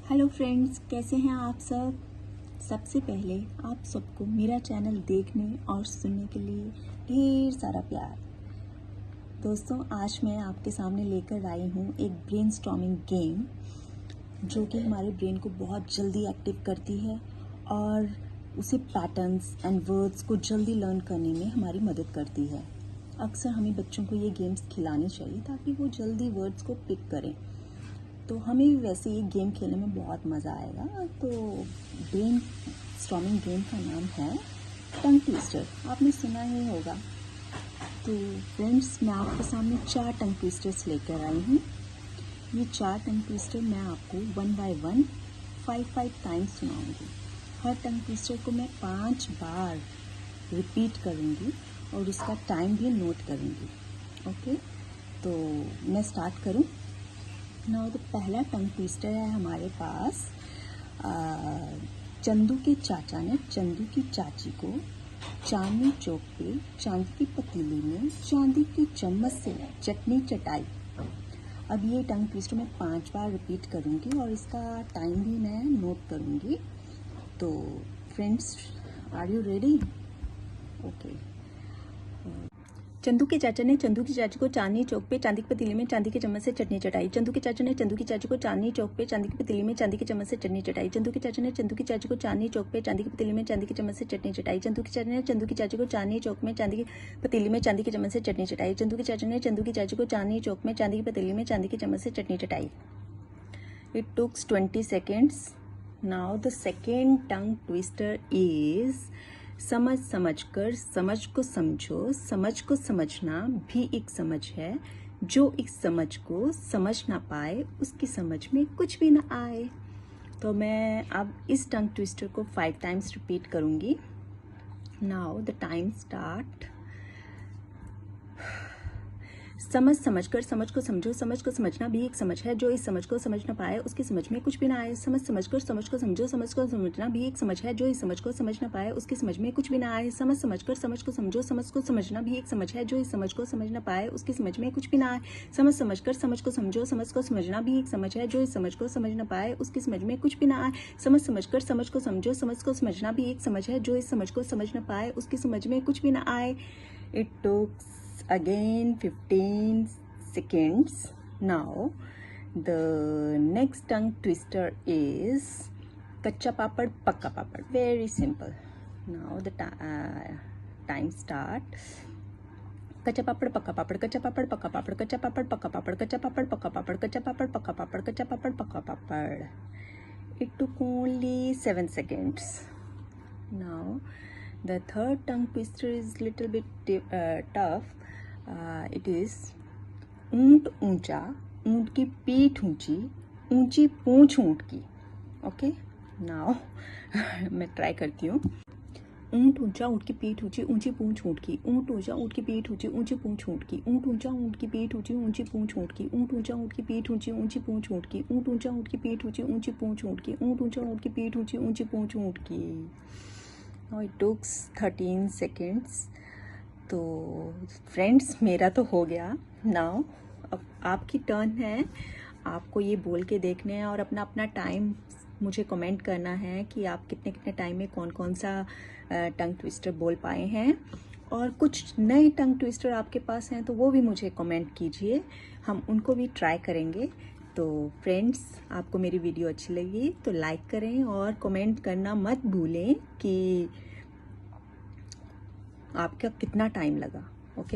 Hello friends, कैसे हैं आप सब। सबसे पहले आप सबको मेरा चैनल देखने और सुनने के लिए ढेर सारा प्यार। दोस्तों, आज मैं आपके सामने लेकर आई हूँ एक ब्रेनस्टॉर्मिंग गेम जो कि हमारे ब्रेन को बहुत जल्दी एक्टिव करती है और उसे पैटर्न्स एंड वर्ड्स को जल्दी लर्न करने में हमारी मदद करती है। अक्सर हमें बच्चों को ये गेम्स खिलानी चाहिए ताकि वो जल्दी वर्ड्स को पिक करें। तो हमें भी वैसे ये गेम खेलने में बहुत मज़ा आएगा। तो ब्रेन स्टॉर्मिंग गेम का नाम है टंग ट्विस्टर। आपने सुना ही होगा। तो फ्रेंड्स, मैं आपके सामने 4 टंग ट्विस्टर्स लेकर आई हूँ। ये 4 टंग ट्विस्टर मैं आपको 1 बाय 1 5 टाइम्स सुनाऊंगी। हर टंग ट्विस्टर को मैं 5 बार रिपीट करूँगी और उसका टाइम भी नोट करूँगी। ओके, तो मैं स्टार्ट करूँ ना। तो पहला टंग ट्विस्टर है हमारे पास। चंदू के चाचा ने चंदू की चाची को चांदनी चौक पे चांदी की पतीली में चांदी की चम्मच से चटनी चटाई। अब ये टंग ट्विस्टर मैं 5 बार रिपीट करूँगी और इसका टाइम भी मैं नोट करूँगी। तो friends, are you ready? Okay. Chandu के चाचा ने चंदू की चाची को चांदनी चौक पे चांदी की पतीली में चांदी के चम्मच से चटनी चटाई। चंदू के चाचा ने चंदू की चाची को चांदनी चौक पे चांदी की पतीली में चांदी के चम्मच से चटनी चटाई। चंदू के चाचा ने चंदू की चाची को चांदनी चौक पे चांदी की पतीली में चांदी के चम्मच से चटनी चटाई। चंदू के चाचा ने चंदू की चाची को चांदनी चौक में चांदी की पतीली में चांदी के चम्मच से चटनी चटाई। चंदू के चाचा ने चंदू की चाची को चांदनी चौक में चांदी की पतीली में चांदी के चम्मच से चटनी चटाई। It took 20 seconds. Now the second tongue twister is समझ समझ कर समझ को समझो, समझ को समझना भी एक समझ है। जो इस समझ को समझ ना पाए उसकी समझ में कुछ भी ना आए। तो मैं अब इस टंग ट्विस्टर को 5 टाइम्स रिपीट करूँगी। Now the time start. समझ समझ कर समझ को समझो, समझ को समझना भी एक समझ है। जो इस समझ को समझ ना पाए उसकी समझ में कुछ भी ना आए। समझ समझ कर समझ को समझो, समझ को समझना भी एक समझ है। जो इस समझ को समझ ना पाए उसकी समझ में कुछ भी ना आए। समझ समझ कर समझ को समझो, समझ को समझना भी एक समझ है। जो इस समझ को समझ ना पाए उसकी समझ में कुछ भी ना आए। समझ समझ कर समझ को समझो, समझ को समझना भी एक समझ है। जो इस समझ को समझ ना पाए उसकी समझ में कुछ भी ना आए। समझ समझ कर समझ को समझो, समझ को समझना भी एक समझ है। जो इस समझ को समझ ना पाए उसकी समझ में कुछ भी ना आए। It took again 15 seconds. Now the next tongue twister is कच्चा पापड़ पक्का पापड़. Very simple. Now the time start. कच्चा पापड़ पक्का पापड़, कच्चा पापड़ पक्का पापड़, कच्चा पापड़ पक्का पापड़, कच्चा पापड़ पक्का पापड़, कच्चा पापड़ पक्का पापड़, कच्चा पापड़ पक्का पापड़. It took only 7 seconds. Now the third tongue twister is little bit tough. It is ऊंट ऊंचा, ऊंट की पीठ ऊंची, ऊंची पूंछ ऊंट की. ओके, नाउ मैं ट्राई करती हूँ. ऊंट ऊंचा, ऊंट की पीठ ऊंची, ऊंची पूंछ ऊंट की. ऊंट ऊंचा, ऊंट की पीठ ऊंची, ऊंची पूंछ ऊंट की. ऊंट ऊंचा, ऊंट की पीठ ऊंची, ऊंची पूंछ ऊंट की. ऊंट ऊंचा, ऊंट की पीठ ऊंची, ऊंची पूंछ ऊंट की. ऊंट ऊंचा, ऊंट की पीठ ऊंची, ऊंची पूंछ ऊंट की. ऊंट ऊंचा, ऊंट की पीठ ऊंची, ऊंची पूंछ ऊंट की. Now it took 13 seconds. तो फ्रेंड्स, मेरा तो हो गया. नाउ अब आपकी टर्न है. आपको ये बोल के देखने हैं और अपना अपना टाइम मुझे कमेंट करना है कि आप कितने कितने टाइम में कौन कौन सा टंग ट्विस्टर बोल पाए हैं. और कुछ नए टंग ट्विस्टर आपके पास हैं तो वो भी मुझे कमेंट कीजिए, हम उनको भी ट्राई करेंगे. तो फ्रेंड्स, आपको मेरी वीडियो अच्छी लगी तो लाइक करें और कमेंट करना मत भूलें कि आपका कितना टाइम लगा. ओके